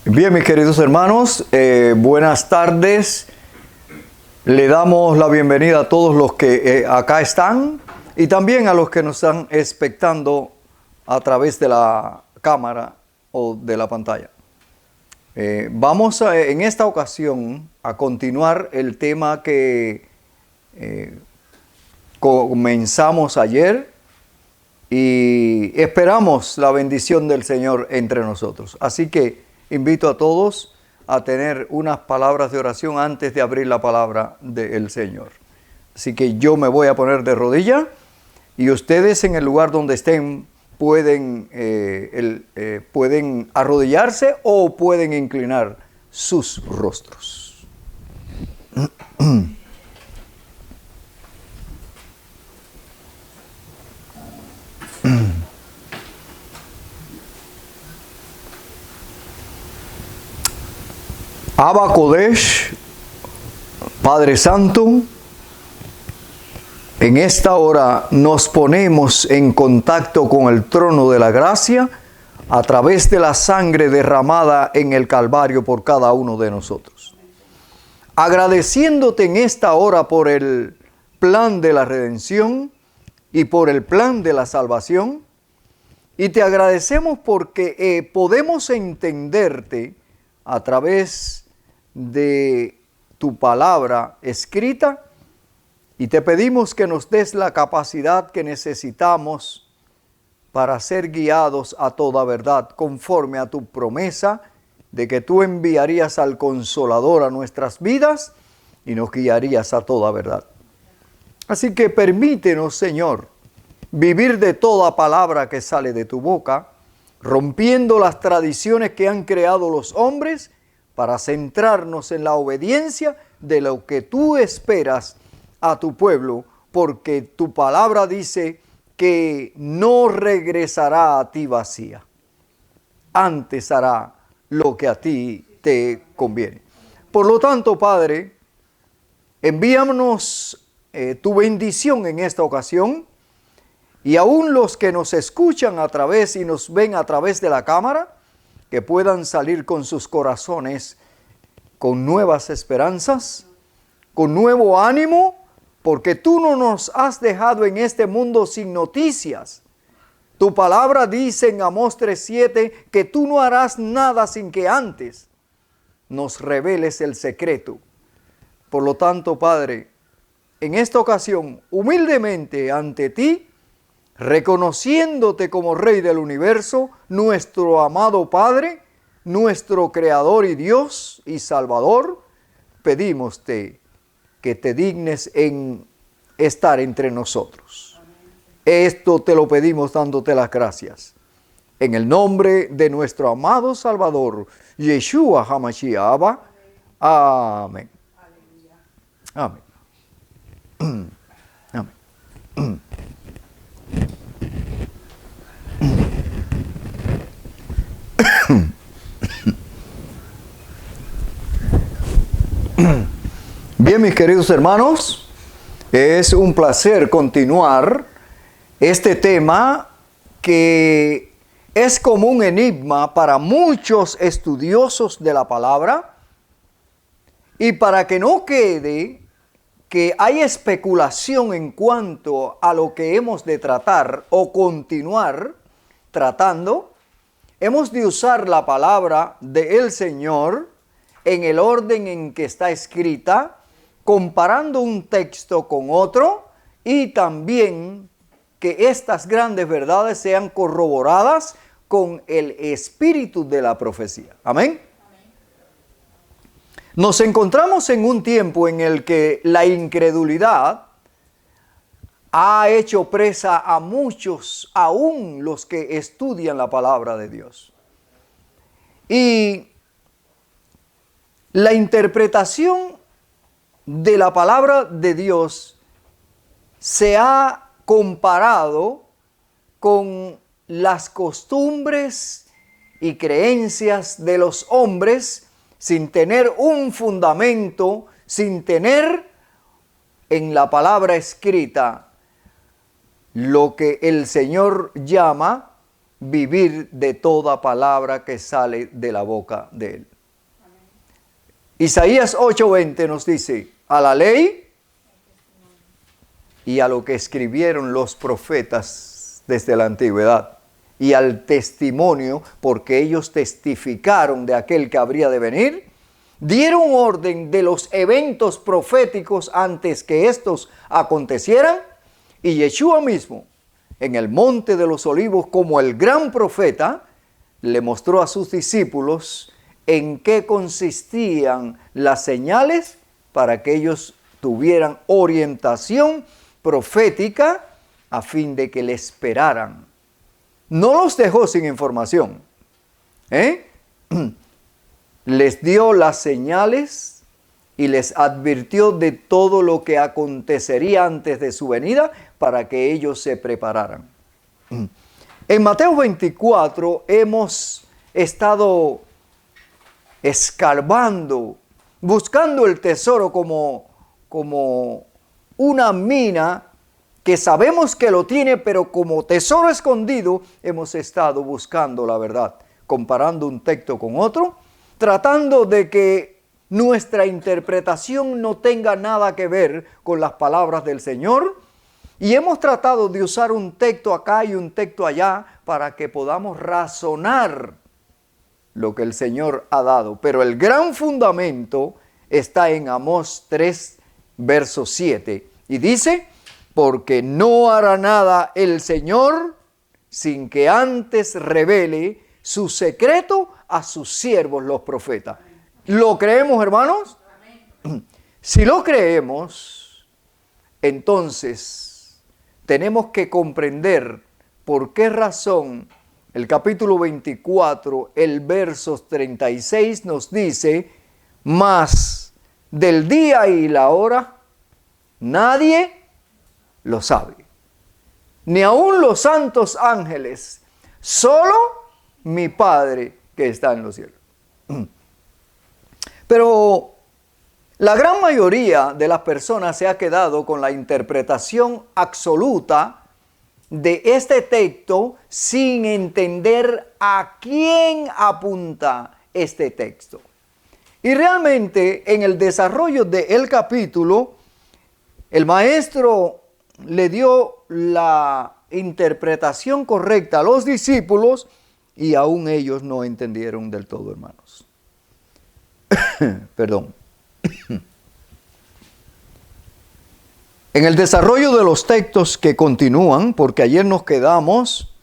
Bien, mis queridos hermanos, buenas tardes. Le damos la bienvenida a todos los que acá están y también a los que nos están espectando a través de la cámara o de la pantalla. Vamos en esta ocasión a continuar el tema que comenzamos ayer y esperamos la bendición del Señor entre nosotros. Así que invito a todos a tener unas palabras de oración antes de abrir la palabra del Señor. Así que yo me voy a poner de rodilla y ustedes en el lugar donde estén pueden arrodillarse o pueden inclinar sus rostros. Abba Kodesh, Padre Santo, en esta hora nos ponemos en contacto con el trono de la gracia a través de la sangre derramada en el Calvario por cada uno de nosotros. Agradeciéndote en esta hora por el plan de la redención y por el plan de la salvación, y te agradecemos porque podemos entenderte a través de tu palabra escrita, y te pedimos que nos des la capacidad que necesitamos para ser guiados a toda verdad, conforme a tu promesa de que tú enviarías al Consolador a nuestras vidas y nos guiarías a toda verdad. Así que permítenos, Señor, vivir de toda palabra que sale de tu boca, rompiendo las tradiciones que han creado los hombres para centrarnos en la obediencia de lo que tú esperas a tu pueblo, porque tu palabra dice que no regresará a ti vacía, antes hará lo que a ti te conviene. Por lo tanto, Padre, envíanos tu bendición en esta ocasión, y aún los que nos escuchan a través y nos ven a través de la cámara, que puedan salir con sus corazones con nuevas esperanzas, con nuevo ánimo, porque tú no nos has dejado en este mundo sin noticias. Tu palabra dice en Amós 3:7 que tú no harás nada sin que antes nos reveles el secreto. Por lo tanto, Padre, en esta ocasión, humildemente ante ti, reconociéndote como Rey del universo, nuestro amado Padre, nuestro Creador y Dios y Salvador, pedímoste que te dignes en estar entre nosotros. Esto te lo pedimos dándote las gracias. En el nombre de nuestro amado Salvador, Yeshua HaMashiach Abba. Amén. Amén. Amén. Bien, mis queridos hermanos, es un placer continuar este tema que es como un enigma para muchos estudiosos de la palabra, y para que no quede que hay especulación en cuanto a lo que hemos de tratar o continuar tratando, hemos de usar la palabra del Señor en el orden en que está escrita, comparando un texto con otro, y también que estas grandes verdades sean corroboradas con el espíritu de la profecía. Amén. Nos encontramos en un tiempo en el que la incredulidad ha hecho presa a muchos, aún los que estudian la palabra de Dios. Y la interpretación de la palabra de Dios se ha comparado con las costumbres y creencias de los hombres, sin tener un fundamento, sin tener en la palabra escrita lo que el Señor llama vivir de toda palabra que sale de la boca de Él. Isaías 8:20 nos dice, a la ley y a lo que escribieron los profetas desde la antigüedad, y al testimonio, porque ellos testificaron de aquel que habría de venir, dieron orden de los eventos proféticos antes que estos acontecieran, y Yeshua mismo, en el monte de los olivos, como el gran profeta, le mostró a sus discípulos en qué consistían las señales para que ellos tuvieran orientación profética a fin de que le esperaran. No los dejó sin información. Les dio las señales y les advirtió de todo lo que acontecería antes de su venida para que ellos se prepararan. En Mateo 24 hemos estado escarbando, buscando el tesoro como una mina que sabemos que lo tiene, pero como tesoro escondido hemos estado buscando la verdad, comparando un texto con otro, tratando de que nuestra interpretación no tenga nada que ver con las palabras del Señor, y hemos tratado de usar un texto acá y un texto allá para que podamos razonar lo que el Señor ha dado. Pero el gran fundamento está en Amós 3, verso 7. Y dice, porque no hará nada el Señor sin que antes revele su secreto a sus siervos los profetas. ¿Lo creemos, hermanos? Amén. Si lo creemos, entonces tenemos que comprender por qué razón el capítulo 24, el verso 36 nos dice, mas del día y la hora nadie lo sabe, ni aun los santos ángeles, solo mi Padre que está en los cielos. Pero la gran mayoría de las personas se ha quedado con la interpretación absoluta de este texto sin entender a quién apunta este texto. Y realmente en el desarrollo del capítulo, el maestro le dio la interpretación correcta a los discípulos y aún ellos no entendieron del todo, hermanos. Perdón. En el desarrollo de los textos que continúan, porque ayer nos quedamos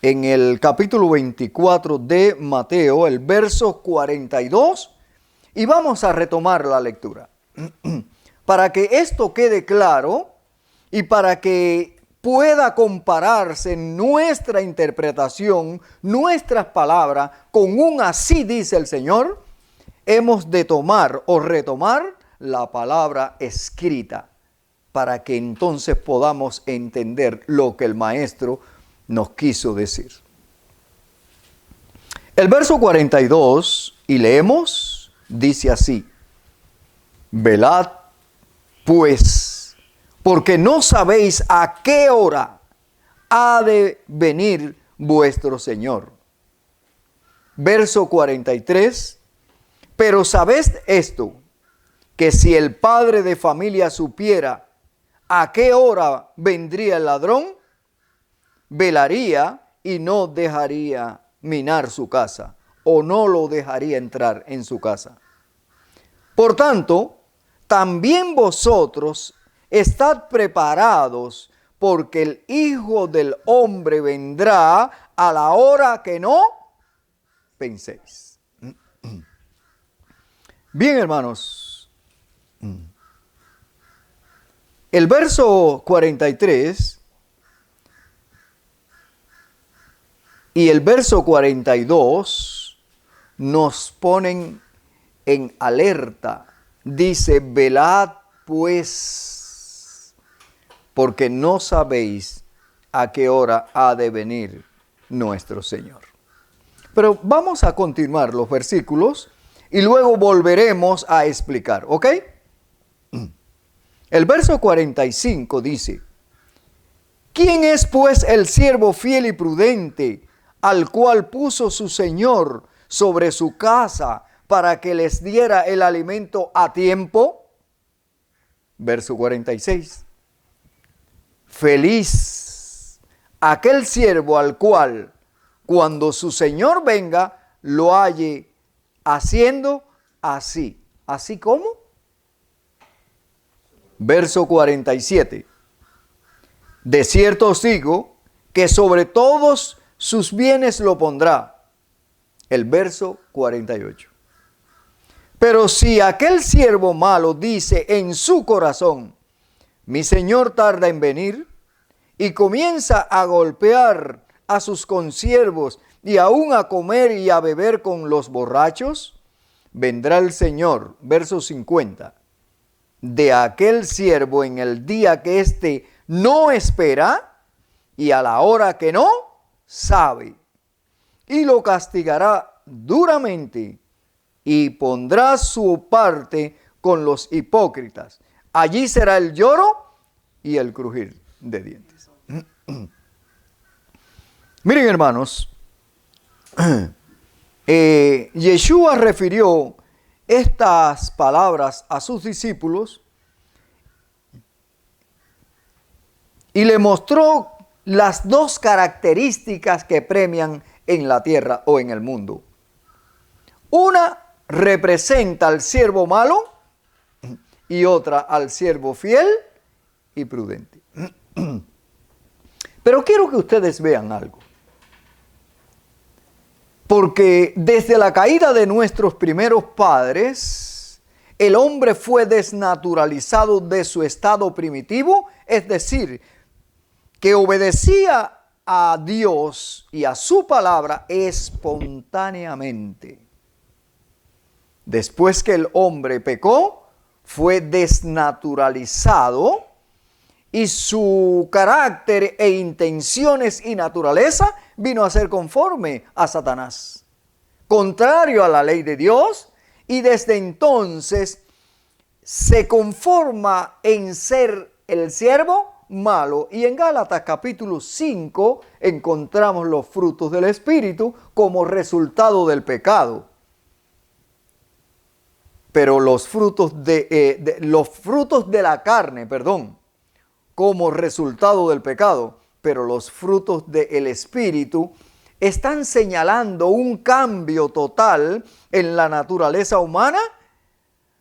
en el capítulo 24 de Mateo, el verso 42, y vamos a retomar la lectura. Para que esto quede claro y para que pueda compararse nuestra interpretación, nuestras palabras, con un así dice el Señor, hemos de tomar o retomar la palabra escrita para que entonces podamos entender lo que el maestro nos quiso decir. El verso 42, y leemos, dice así, velad pues, porque no sabéis a qué hora ha de venir vuestro Señor. Verso 43, pero sabed esto, que si el padre de familia supiera a qué hora vendría el ladrón, velaría y no dejaría minar su casa, o no lo dejaría entrar en su casa. Por tanto, también vosotros estad preparados, porque el Hijo del Hombre vendrá a la hora que no penséis. Bien, hermanos, el verso 43 y el verso 42 nos ponen en alerta. Dice, velad pues, porque no sabéis a qué hora ha de venir nuestro Señor. Pero vamos a continuar los versículos y luego volveremos a explicar, ¿ok? El verso 45 dice, ¿quién es pues el siervo fiel y prudente al cual puso su Señor sobre su casa para que les diera el alimento a tiempo. Verso 46. Feliz aquel siervo al cual, cuando su Señor venga, lo halle haciendo así. ¿Así como? Verso 47. De cierto os digo que sobre todos sus bienes lo pondrá. El verso 48. Pero si aquel siervo malo dice en su corazón, mi Señor tarda en venir, y comienza a golpear a sus consiervos y aún a comer y a beber con los borrachos, vendrá el Señor, verso 50, de aquel siervo en el día que éste no espera y a la hora que no sabe, y lo castigará duramente y pondrá su parte con los hipócritas. Allí será el lloro y el crujir de dientes. Miren, hermanos, Yeshua refirió estas palabras a sus discípulos y le mostró las dos características que premian en la tierra o en el mundo. Una representa al siervo malo y otra al siervo fiel y prudente. Pero quiero que ustedes vean algo. Porque desde la caída de nuestros primeros padres, el hombre fue desnaturalizado de su estado primitivo, es decir, que obedecía a Dios y a su palabra espontáneamente. Después que el hombre pecó, fue desnaturalizado y su carácter e intenciones y naturaleza vino a ser conforme a Satanás, contrario a la ley de Dios, y desde entonces se conforma en ser el siervo malo. Y en Gálatas capítulo 5 encontramos los frutos del Espíritu como resultado del pecado. Pero los frutos de la carne, como resultado del pecado, pero los frutos del Espíritu están señalando un cambio total en la naturaleza humana,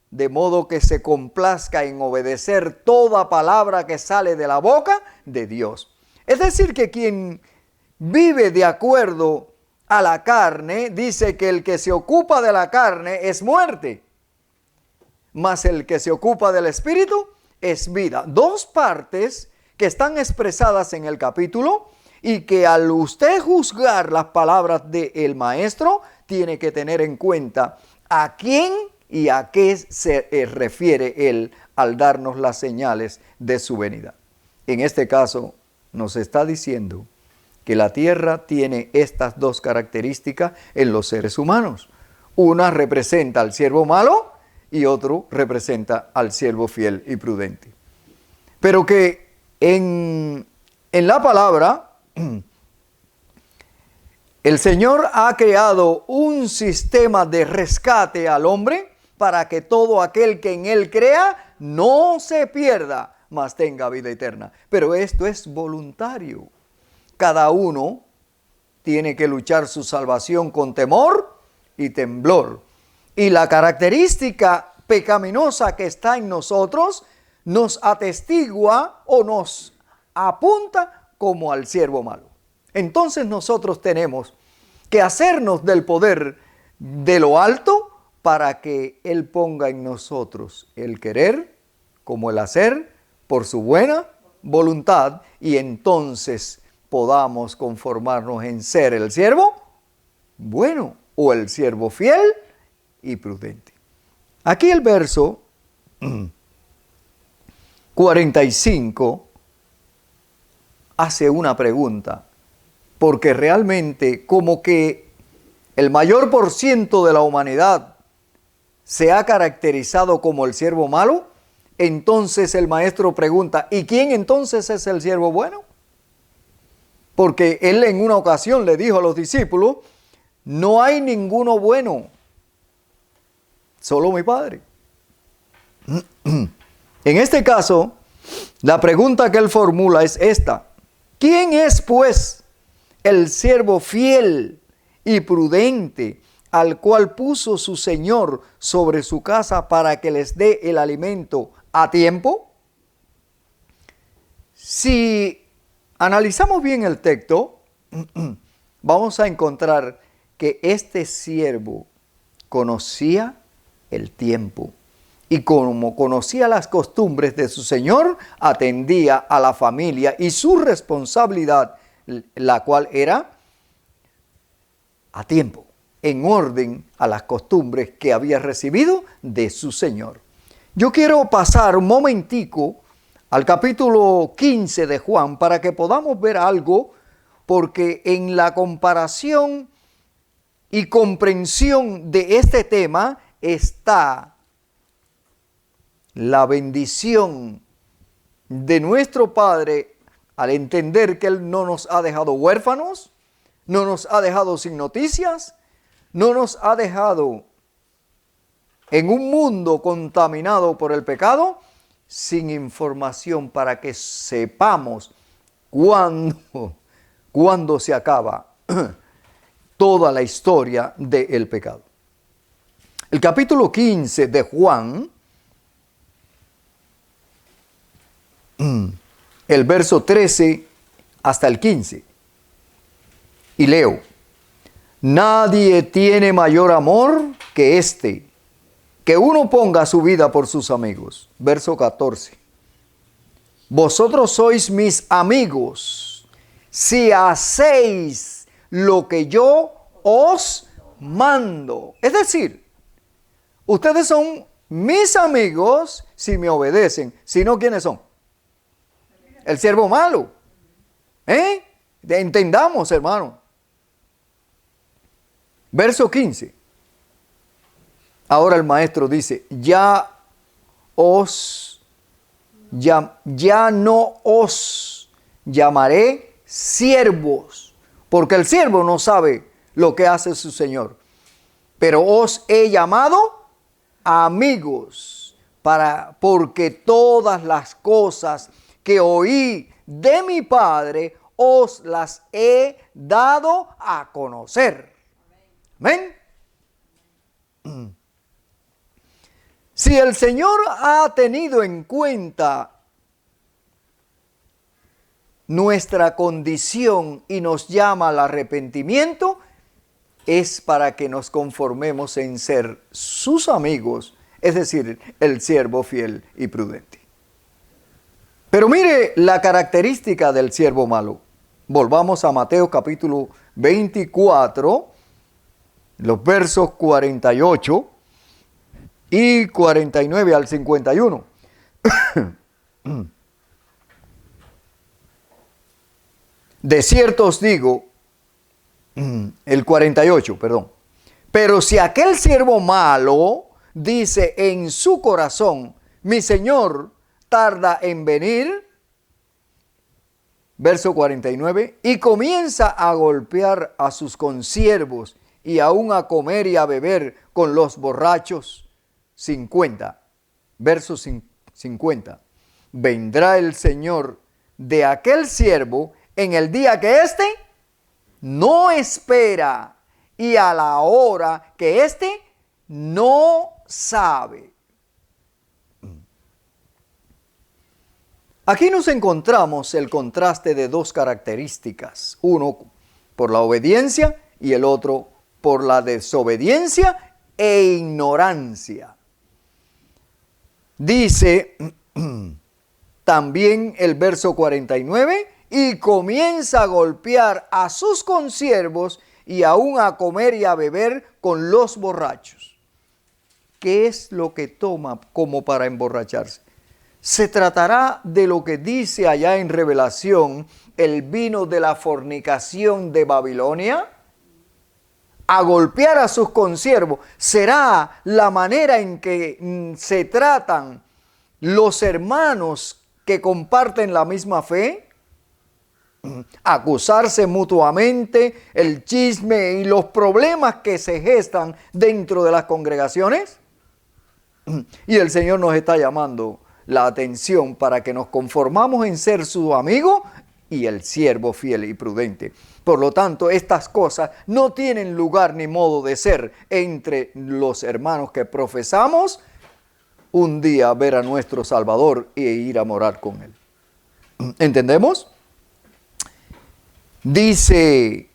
de modo que se complazca en obedecer toda palabra que sale de la boca de Dios. Es decir, que quien vive de acuerdo a la carne, dice que el que se ocupa de la carne es muerte, mas el que se ocupa del Espíritu es vida. Dos partes que están expresadas en el capítulo y que al usted juzgar las palabras del maestro, tiene que tener en cuenta a quién y a qué se refiere él al darnos las señales de su venida. En este caso, nos está diciendo que la tierra tiene estas dos características en los seres humanos. Una representa al siervo malo y otro representa al siervo fiel y prudente. Pero que en la palabra, el Señor ha creado un sistema de rescate al hombre para que todo aquel que en él crea no se pierda, mas tenga vida eterna. Pero esto es voluntario. Cada uno tiene que luchar su salvación con temor y temblor. Y la característica pecaminosa que está en nosotros nos atestigua o nos apunta como al siervo malo. Entonces nosotros tenemos que hacernos del poder de lo alto para que Él ponga en nosotros el querer como el hacer por su buena voluntad, y entonces podamos conformarnos en ser el siervo bueno o el siervo fiel y prudente. Aquí el verso 45 hace una pregunta, porque realmente como que el mayor por ciento de la humanidad se ha caracterizado como el siervo malo. Entonces el maestro pregunta, ¿y quién entonces es el siervo bueno? Porque él en una ocasión le dijo a los discípulos, no hay ninguno bueno, solo mi Padre. En este caso, la pregunta que él formula es esta: ¿quién es pues el siervo fiel y prudente al cual puso su Señor sobre su casa para que les dé el alimento a tiempo? Si analizamos bien el texto, vamos a encontrar que este siervo conocía el tiempo y como conocía las costumbres de su Señor, atendía a la familia y su responsabilidad, la cual era a tiempo, en orden a las costumbres que había recibido de su Señor. Yo quiero pasar un momentico al capítulo 15 de Juan para que podamos ver algo, porque en la comparación y comprensión de este tema está la bendición de nuestro Padre al entender que Él no nos ha dejado huérfanos, no nos ha dejado sin noticias, no nos ha dejado en un mundo contaminado por el pecado, sin información para que sepamos cuándo se acaba toda la historia del pecado. El capítulo 15 de Juan, el verso 13 hasta el 15. Y leo: nadie tiene mayor amor que este, que uno ponga su vida por sus amigos. Verso 14. Vosotros sois mis amigos si hacéis lo que yo os mando. Es decir, ustedes son mis amigos si me obedecen. Si no, ¿quiénes son? El siervo malo. Entendamos, hermano. Verso 15. Ahora el maestro dice: ya no os llamaré siervos, porque el siervo no sabe lo que hace su Señor, pero os he llamado amigos, porque todas las cosas que oí de mi Padre os las he dado a conocer. Amén. Si el Señor ha tenido en cuenta nuestra condición y nos llama al arrepentimiento, es para que nos conformemos en ser sus amigos, es decir, el siervo fiel y prudente. Pero mire la característica del siervo malo. Volvamos a Mateo capítulo 24, los versos 48 y 49 al 51. De cierto os digo, el 48, perdón. Pero si aquel siervo malo dice en su corazón, mi Señor tarda en venir, verso 49, y comienza a golpear a sus consiervos y aún a comer y a beber con los borrachos, 50, verso 50, vendrá el Señor de aquel siervo en el día que éste no espera y a la hora que éste no sabe. Aquí nos encontramos el contraste de dos características, uno por la obediencia y el otro por la desobediencia e ignorancia. Dice también el verso 49, y comienza a golpear a sus consiervos y aún a comer y a beber con los borrachos. ¿Qué es lo que toma como para emborracharse? Se tratará de lo que dice allá en Revelación, el vino de la fornicación de Babilonia, a golpear a sus consiervos. ¿Será la manera en que se tratan los hermanos que comparten la misma fe? acusarse mutuamente, el chisme y los problemas que se gestan dentro de las congregaciones. Y el Señor nos está llamando la atención para que nos conformamos en ser su amigo y el siervo fiel y prudente. Por lo tanto, estas cosas no tienen lugar ni modo de ser entre los hermanos que profesamos un día ver a nuestro Salvador e ir a morar con Él. ¿Entendemos? Dice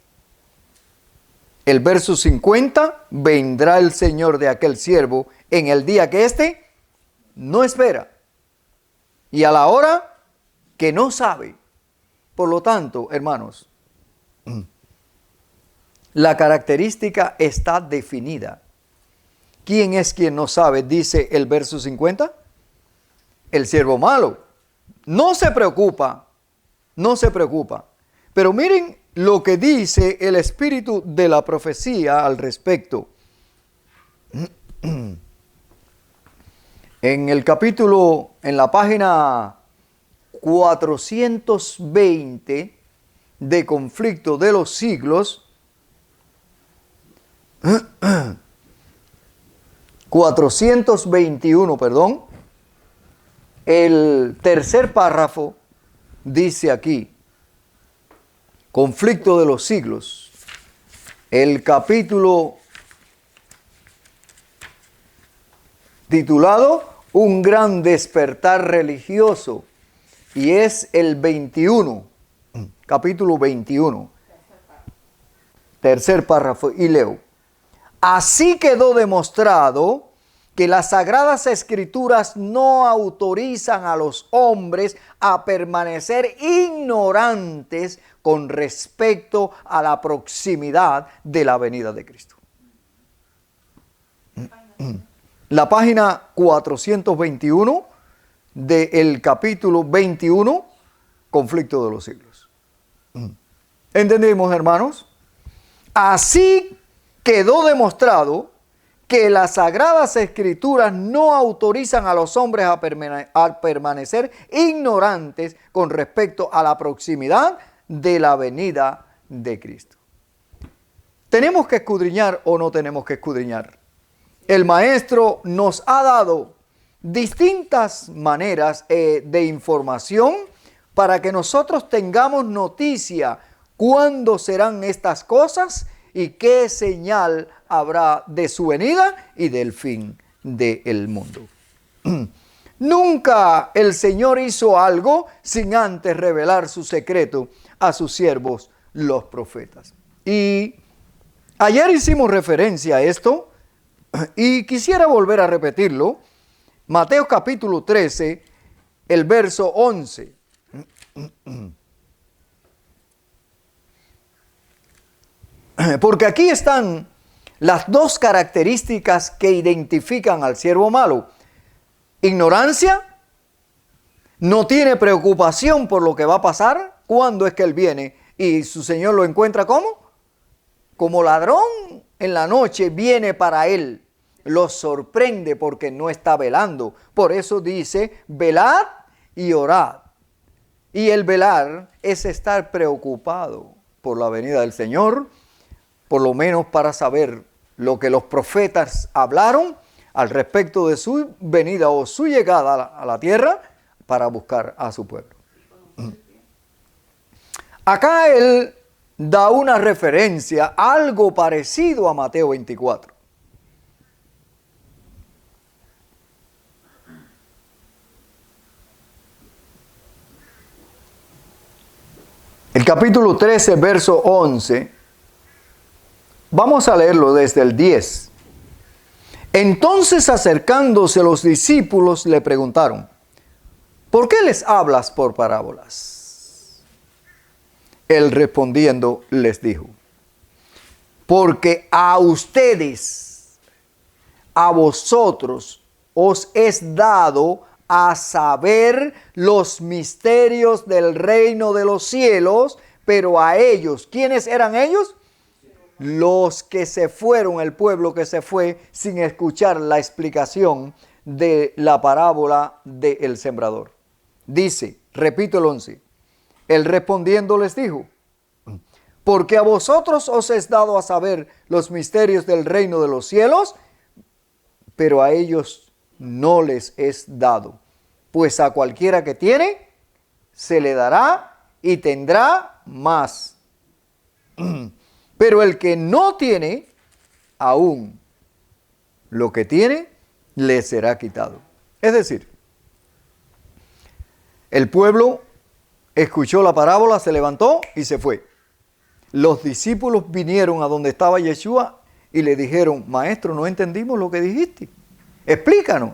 el verso 50, vendrá el Señor de aquel siervo en el día que éste no espera y a la hora que no sabe. Por lo tanto, hermanos, la característica está definida. ¿Quién es quien no sabe? Dice el verso 50. El siervo malo. No se preocupa. Pero miren lo que dice el espíritu de la profecía al respecto. En el capítulo, en la página 420 de Conflicto de los Siglos, 421, perdón, el tercer párrafo dice aquí, Conflicto de los Siglos, el capítulo titulado Un gran despertar religioso, y es el 21, capítulo 21, tercer párrafo, y leo. Así quedó demostrado que las Sagradas Escrituras no autorizan a los hombres a permanecer ignorantes con respecto a la proximidad de la venida de Cristo. La página 421 del capítulo 21, Conflicto de los Siglos. ¿Entendimos, hermanos? Así quedó demostrado que las Sagradas Escrituras no autorizan a los hombres a permanecer ignorantes con respecto a la proximidad de la venida de Cristo. ¿Tenemos que escudriñar o no tenemos que escudriñar? El maestro nos ha dado distintas maneras de información para que nosotros tengamos noticia cuándo serán estas cosas y qué señal habrá de su venida y del fin del mundo. Nunca el Señor hizo algo sin antes revelar su secreto a sus siervos, los profetas. Y ayer hicimos referencia a esto y quisiera volver a repetirlo. Mateo capítulo 13, el verso 11. Porque aquí están las dos características que identifican al siervo malo. Ignorancia, no tiene preocupación por lo que va a pasar. ¿Cuándo es que él viene? Y su Señor lo encuentra ¿cómo? Como ladrón en la noche viene para él. Lo sorprende porque no está velando. Por eso dice, velad y orad. Y el velar es estar preocupado por la venida del Señor, por lo menos para saber lo que los profetas hablaron al respecto de su venida o su llegada a la tierra para buscar a su pueblo. Acá él da una referencia, algo parecido a Mateo 24. El capítulo 13, verso 11, vamos a leerlo desde el 10. Entonces acercándose los discípulos le preguntaron, ¿por qué les hablas por parábolas? Él respondiendo les dijo, porque a ustedes, a vosotros, os es dado a saber los misterios del reino de los cielos, pero a ellos, ¿quiénes eran ellos? Los que se fueron, el pueblo que se fue sin escuchar la explicación de la parábola del sembrador. Dice, repito el 11, Él respondiendo les dijo: porque a vosotros os es dado a saber los misterios del reino de los cielos, pero a ellos no les es dado. Pues a cualquiera que tiene, se le dará y tendrá más. Pero el que no tiene, aún lo que tiene, le será quitado. Es decir, el pueblo escuchó la parábola, se levantó y se fue. Los discípulos vinieron a donde estaba Yeshua y le dijeron: maestro, no entendimos lo que dijiste, explícanos.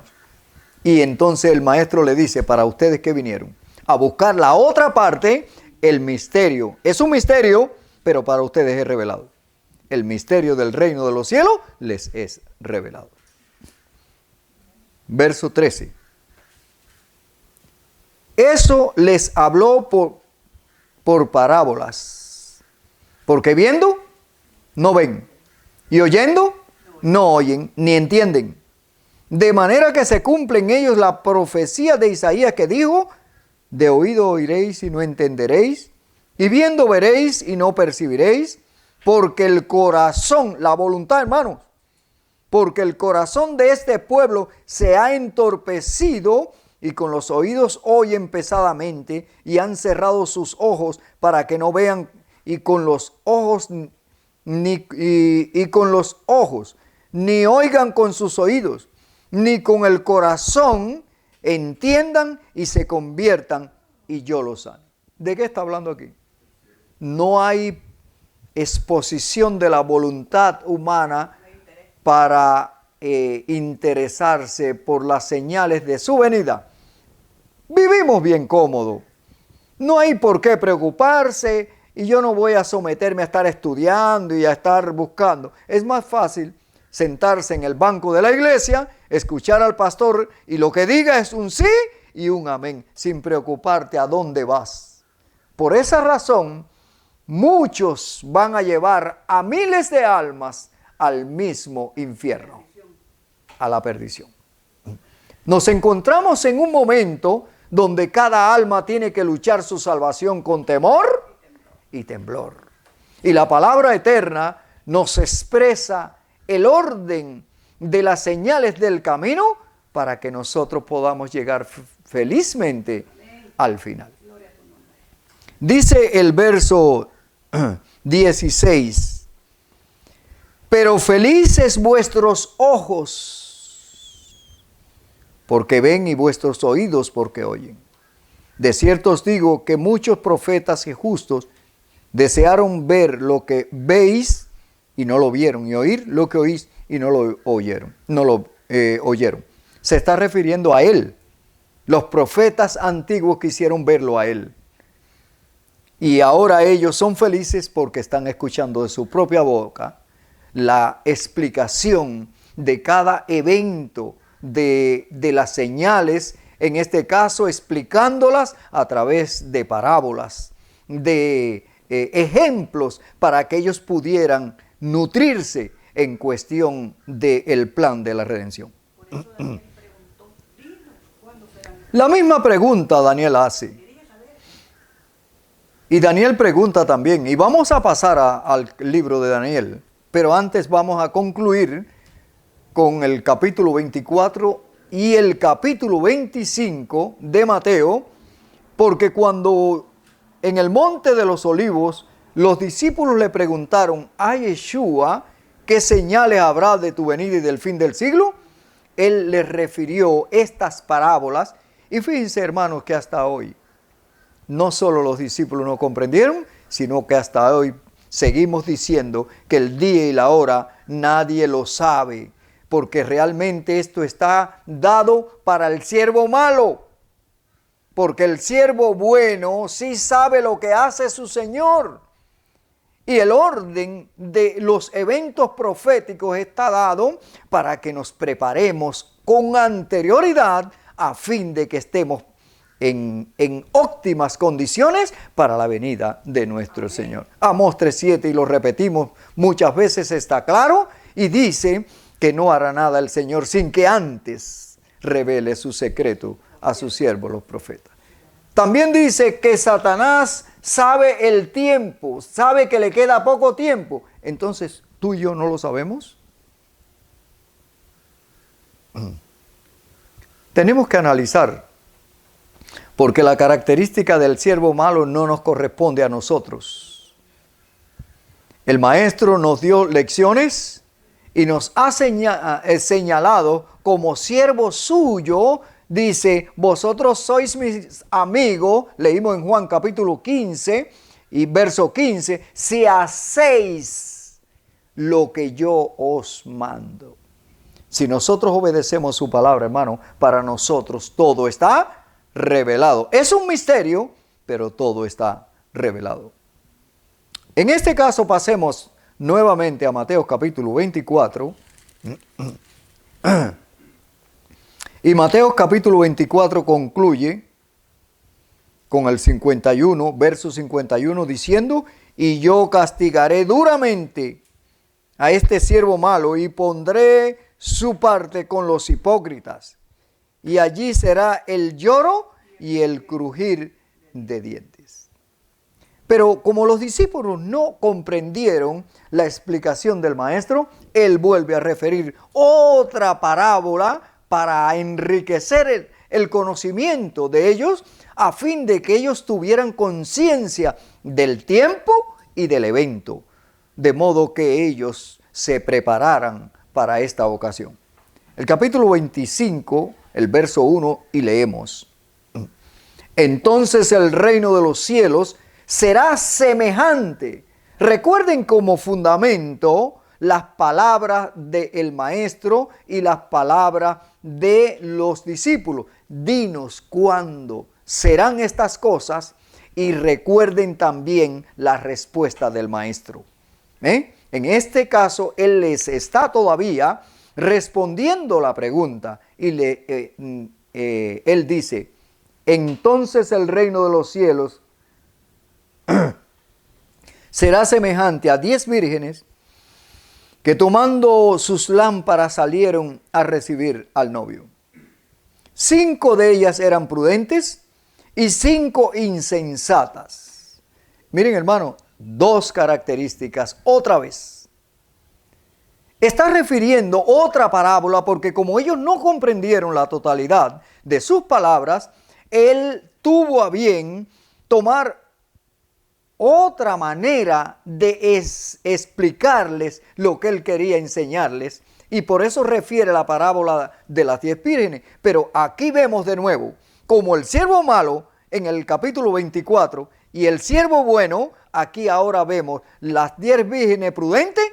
Y entonces el maestro le dice: para ustedes que vinieron a buscar la otra parte, el misterio. Es un misterio, pero para ustedes es revelado. El misterio del reino de los cielos les es revelado. Verso 13. Eso les habló por parábolas, porque viendo, no ven, y oyendo, no oyen, ni entienden. De manera que se cumple en ellos la profecía de Isaías que dijo: de oído oiréis y no entenderéis, y viendo veréis y no percibiréis, porque el corazón, la voluntad, hermanos, porque el corazón de este pueblo se ha entorpecido, y con los oídos oyen pesadamente, y han cerrado sus ojos para que no vean, y con los ojos ni oigan con sus oídos, ni con el corazón entiendan y se conviertan, y yo los sane. ¿De qué está hablando aquí? No hay exposición de la voluntad humana para interesarse por las señales de su venida. Vivimos bien cómodo. No hay por qué preocuparse, y yo no voy a someterme a estar estudiando y a estar buscando. Es más fácil sentarse en el banco de la iglesia, escuchar al pastor, y lo que diga es un sí y un amén, sin preocuparte a dónde vas. Por esa razón, muchos van a llevar a miles de almas al mismo infierno, a la perdición. Nos encontramos en un momento donde cada alma tiene que luchar su salvación con temor y temblor. Y la palabra eterna nos expresa el orden de las señales del camino para que nosotros podamos llegar felizmente al final. Dice el verso 16: pero felices vuestros ojos, porque ven, y vuestros oídos, porque oyen. De cierto os digo que muchos profetas y justos desearon ver lo que veis y no lo vieron, y oír lo que oís y no lo oyeron. Oyeron. Se está refiriendo a él. Los profetas antiguos quisieron verlo a él. Y ahora ellos son felices porque están escuchando de su propia boca la explicación de cada evento, de las señales, en este caso explicándolas a través de parábolas, de ejemplos, para que ellos pudieran nutrirse en cuestión del plan de la redención. Por eso Daniel preguntó: dinos, ¿cuándo serán? La misma pregunta Daniel hace. Y Daniel pregunta también, y vamos a pasar al libro de Daniel, pero antes vamos a concluir con el capítulo 24 y el capítulo 25 de Mateo, porque cuando en el Monte de los Olivos los discípulos le preguntaron a Yeshua: ¿qué señales habrá de tu venida y del fin del siglo? Él les refirió estas parábolas, y fíjense, hermanos, que hasta hoy no solo los discípulos no comprendieron, sino que hasta hoy seguimos diciendo que el día y la hora nadie lo sabe, porque realmente esto está dado para el siervo malo, porque el siervo bueno sí sabe lo que hace su Señor. Y el orden de los eventos proféticos está dado para que nos preparemos con anterioridad a fin de que estemos en óptimas condiciones para la venida de nuestro Señor. Amós 3:7, y lo repetimos muchas veces, está claro, y dice que no hará nada el Señor sin que antes revele su secreto a sus siervos los profetas. También dice que Satanás sabe el tiempo, sabe que le queda poco tiempo. Entonces, ¿tú y yo no lo sabemos? Tenemos que analizar, porque la característica del siervo malo no nos corresponde a nosotros. El maestro nos dio lecciones y nos ha señalado como siervo suyo. Dice, vosotros sois mis amigos, leímos en Juan capítulo 15 y verso 15, si hacéis lo que yo os mando. Si nosotros obedecemos su palabra, hermano, para nosotros todo está revelado. Es un misterio, pero todo está revelado. En este caso pasemos nuevamente a Mateo capítulo 24. Y Mateo capítulo 24 concluye con el 51, verso 51, diciendo, y yo castigaré duramente a este siervo malo y pondré su parte con los hipócritas. Y allí será el lloro y el crujir de dientes. Pero como los discípulos no comprendieron la explicación del maestro, él vuelve a referir otra parábola para enriquecer el conocimiento de ellos, a fin de que ellos tuvieran conciencia del tiempo y del evento, de modo que ellos se prepararan para esta ocasión. El capítulo 25, el verso 1, y leemos. Entonces el reino de los cielos será semejante. Recuerden como fundamento las palabras del maestro y las palabras de los discípulos. Dinos cuándo serán estas cosas y recuerden también la respuesta del maestro. En este caso, él les está todavía respondiendo la pregunta y él dice, entonces el reino de los cielos será semejante a 10 vírgenes que tomando sus lámparas salieron a recibir al novio. 5 de ellas eran prudentes y 5 insensatas. Miren, hermano, 2 características otra vez. Está refiriendo otra parábola porque como ellos no comprendieron la totalidad de sus palabras, él tuvo a bien tomar otra manera de explicarles lo que él quería enseñarles, y por eso refiere la parábola de las 10 vírgenes. Pero aquí vemos de nuevo como el siervo malo en el capítulo 24 y el siervo bueno, aquí ahora vemos las 10 vírgenes prudentes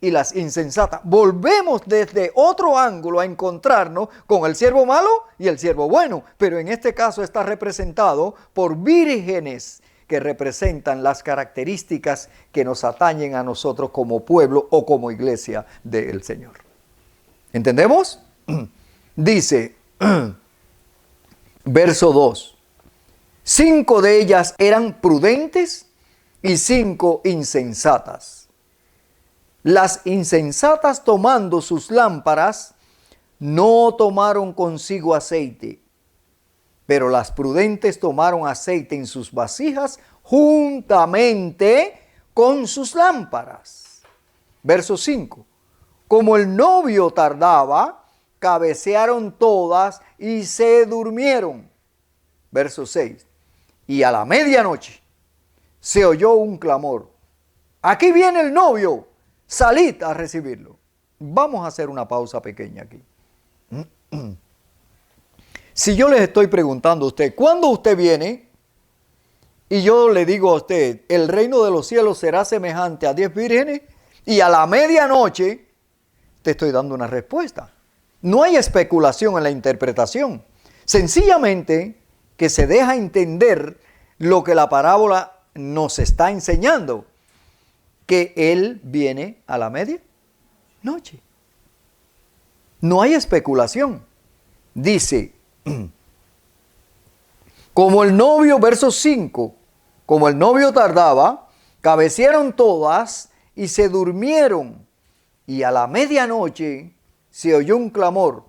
y las insensatas. Volvemos desde otro ángulo a encontrarnos con el siervo malo y el siervo bueno, pero en este caso está representado por vírgenes que representan las características que nos atañen a nosotros como pueblo o como iglesia del Señor. ¿Entendemos? Dice, verso 2, 5 de ellas eran prudentes y 5 insensatas. Las insensatas, tomando sus lámparas, no tomaron consigo aceite, pero las prudentes tomaron aceite en sus vasijas juntamente con sus lámparas. Verso 5. Como el novio tardaba, cabecearon todas y se durmieron. Verso 6. Y a la medianoche se oyó un clamor. Aquí viene el novio, salid a recibirlo. Vamos a hacer una pausa pequeña aquí. Si yo les estoy preguntando a usted, ¿cuándo usted viene? Y yo le digo a usted, el reino de los cielos será semejante a 10 vírgenes, y a la medianoche te estoy dando una respuesta. No hay especulación en la interpretación. Sencillamente que se deja entender lo que la parábola nos está enseñando, que Él viene a la medianoche. No hay especulación. Dice, como el novio, verso 5, como el novio tardaba, cabecearon todas y se durmieron, y a la medianoche se oyó un clamor.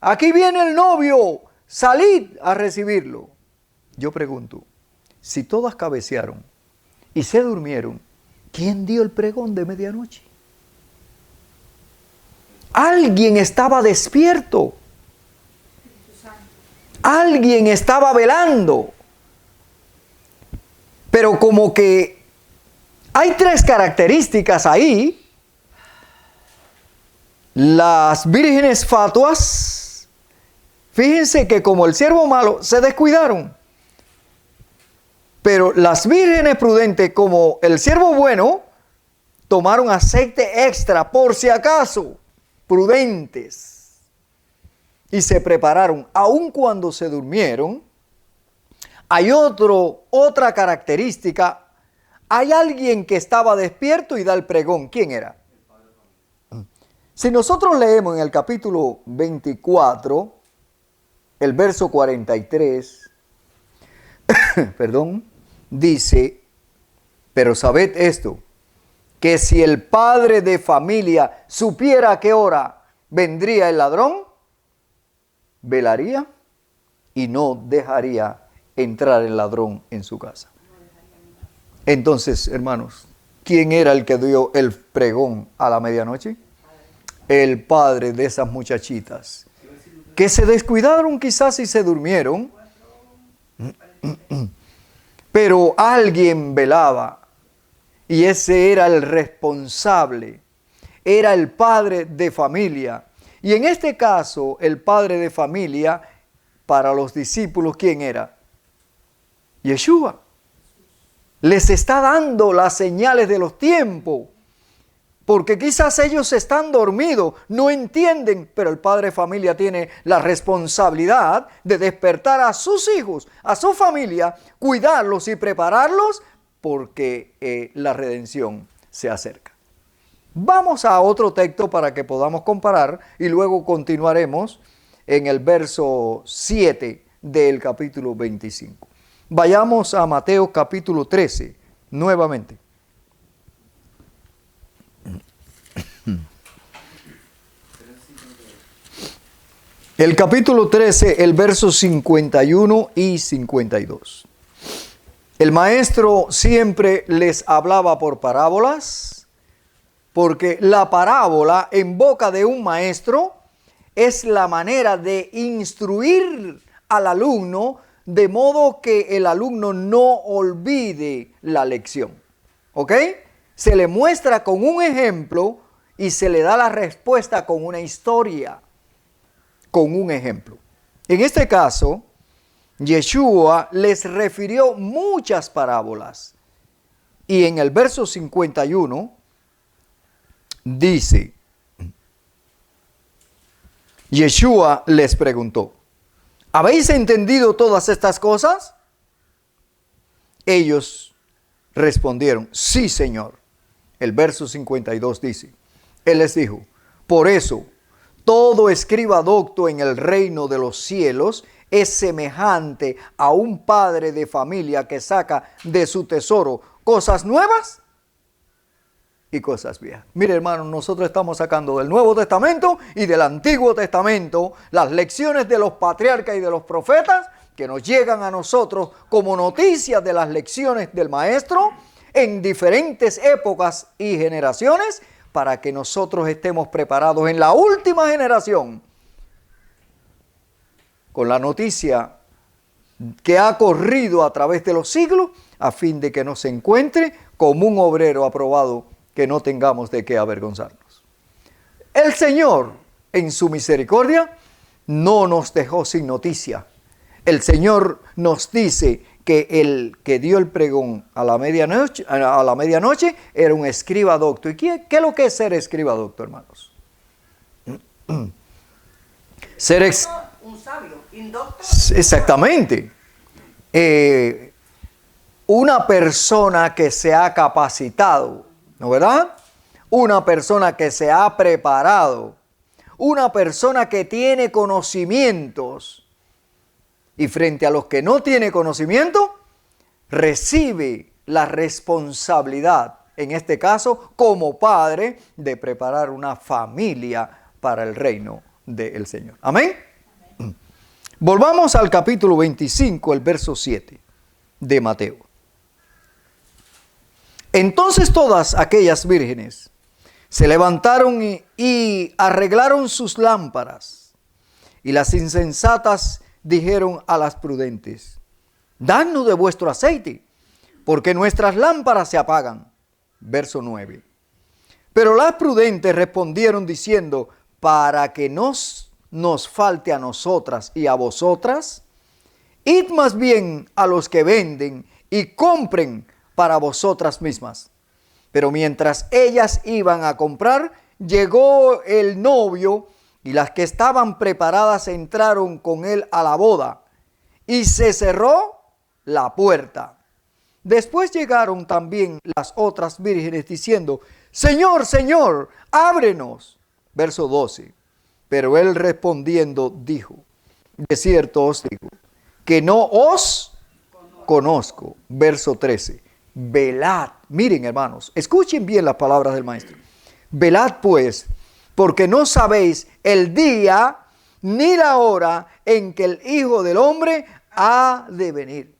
Aquí viene el novio, salid a recibirlo. Yo pregunto, si todas cabecearon y se durmieron, ¿quién dio el pregón de medianoche? Alguien estaba despierto. Alguien estaba velando. Pero como que hay tres características ahí. Las vírgenes fatuas, fíjense que como el siervo malo, se descuidaron. Pero las vírgenes prudentes, como el siervo bueno, tomaron aceite extra por si acaso, prudentes. Y se prepararon, aun cuando se durmieron. Hay otra característica. Hay alguien que estaba despierto y da el pregón. ¿Quién era? Si nosotros leemos en el capítulo 24, el verso 43, perdón, dice, pero sabed esto, que si el padre de familia supiera a qué hora vendría el ladrón, velaría y no dejaría entrar el ladrón en su casa. Entonces, hermanos, ¿quién era el que dio el pregón a la medianoche? El padre de esas muchachitas, que se descuidaron quizás y se durmieron, pero alguien velaba, y ese era el responsable, era el padre de familia. Y en este caso, el padre de familia, para los discípulos, ¿quién era? Yeshua. Les está dando las señales de los tiempos, porque quizás ellos están dormidos, no entienden, pero el padre de familia tiene la responsabilidad de despertar a sus hijos, a su familia, cuidarlos y prepararlos, porque la redención se acerca. Vamos a otro texto para que podamos comparar y luego continuaremos en el verso 7 del capítulo 25. Vayamos a Mateo capítulo 13 nuevamente. El capítulo 13, el verso 51 y 52. El maestro siempre les hablaba por parábolas, porque la parábola en boca de un maestro es la manera de instruir al alumno de modo que el alumno no olvide la lección. ¿Ok? Se le muestra con un ejemplo y se le da la respuesta con una historia, con un ejemplo. En este caso, Yeshua les refirió muchas parábolas. Y en el verso 51 dice, Yeshua les preguntó, ¿habéis entendido todas estas cosas? Ellos respondieron, sí, Señor. El verso 52 dice, Él les dijo, por eso, todo escriba docto en el reino de los cielos es semejante a un padre de familia que saca de su tesoro cosas nuevas y cosas viejas. Mire, hermano, nosotros estamos sacando del Nuevo Testamento y del Antiguo Testamento las lecciones de los patriarcas y de los profetas que nos llegan a nosotros como noticias de las lecciones del Maestro en diferentes épocas y generaciones para que nosotros estemos preparados en la última generación con la noticia que ha corrido a través de los siglos a fin de que nos encuentre como un obrero aprobado, que no tengamos de qué avergonzarnos. El Señor, en su misericordia, no nos dejó sin noticia. El Señor nos dice que el que dio el pregón a la medianoche era un escriba docto. ¿Y qué es lo que es ser escriba docto, hermanos? Un sabio, indocto. Exactamente. Una persona que se ha capacitado, ¿no verdad? Una persona que se ha preparado, una persona que tiene conocimientos y frente a los que no tiene conocimiento, recibe la responsabilidad, en este caso como padre, de preparar una familia para el reino del Señor. Amén. Volvamos al capítulo 25, el verso 7. de Mateo. Entonces todas aquellas vírgenes se levantaron y arreglaron sus lámparas. Y las insensatas dijeron a las prudentes: dadnos de vuestro aceite, porque nuestras lámparas se apagan. Verso 9. Pero las prudentes respondieron diciendo: para que nos falte a nosotras y a vosotras, id más bien a los que venden y compren para vosotras mismas. Pero mientras ellas iban a comprar, llegó el novio, y las que estaban preparadas entraron con él a la boda, y se cerró la puerta. Después llegaron también las otras vírgenes diciendo: Señor, Señor, ábrenos. Verso 12. Pero él respondiendo dijo: de cierto os digo, que no os conozco. Verso 13. Velad. Miren, hermanos, escuchen bien las palabras del maestro. Velad pues, porque no sabéis el día ni la hora en que el Hijo del Hombre ha de venir.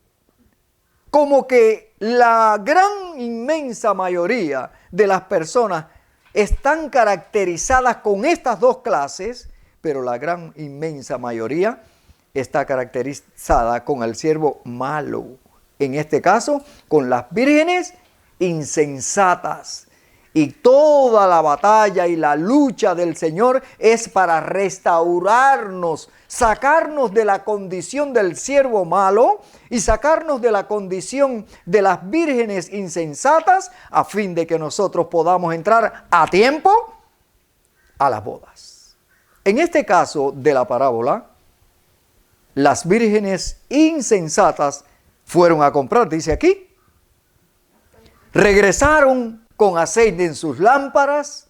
Como que la gran inmensa mayoría de las personas están caracterizadas con estas dos clases, pero la gran inmensa mayoría está caracterizada con el siervo malo. En este caso, con las vírgenes insensatas. Y toda la batalla y la lucha del Señor es para restaurarnos, sacarnos de la condición del siervo malo y sacarnos de la condición de las vírgenes insensatas, a fin de que nosotros podamos entrar a tiempo a las bodas. En este caso de la parábola, las vírgenes insensatas fueron a comprar, dice aquí. Regresaron con aceite en sus lámparas,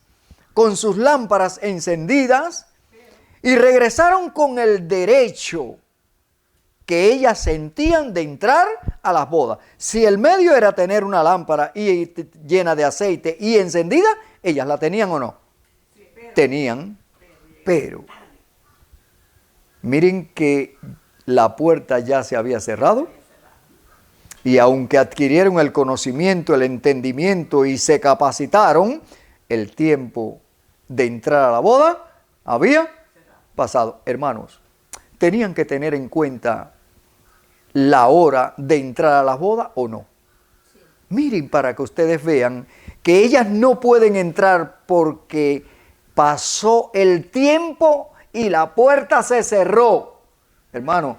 con sus lámparas encendidas, y regresaron con el derecho que ellas sentían de entrar a las bodas. Si el medio era tener una lámpara llena de aceite y encendida, ellas la tenían o no. Tenían, pero miren que la puerta ya se había cerrado. Y aunque adquirieron el conocimiento, el entendimiento y se capacitaron, el tiempo de entrar a la boda había pasado. Hermanos, tenían que tener en cuenta la hora de entrar a la boda o no. Sí. Miren, para que ustedes vean que ellas no pueden entrar porque pasó el tiempo y la puerta se cerró. Hermano,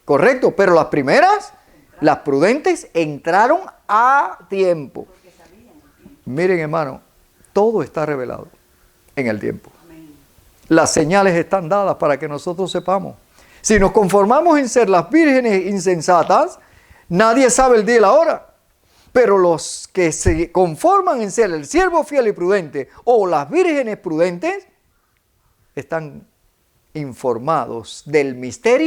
correcto, pero las primeras, las prudentes, entraron a tiempo. Miren, hermano, todo está revelado en el tiempo. Las señales están dadas para que nosotros sepamos. Si nos conformamos en ser las vírgenes insensatas, nadie sabe el día y la hora. Pero los que se conforman en ser el siervo fiel y prudente o las vírgenes prudentes, están informados del misterio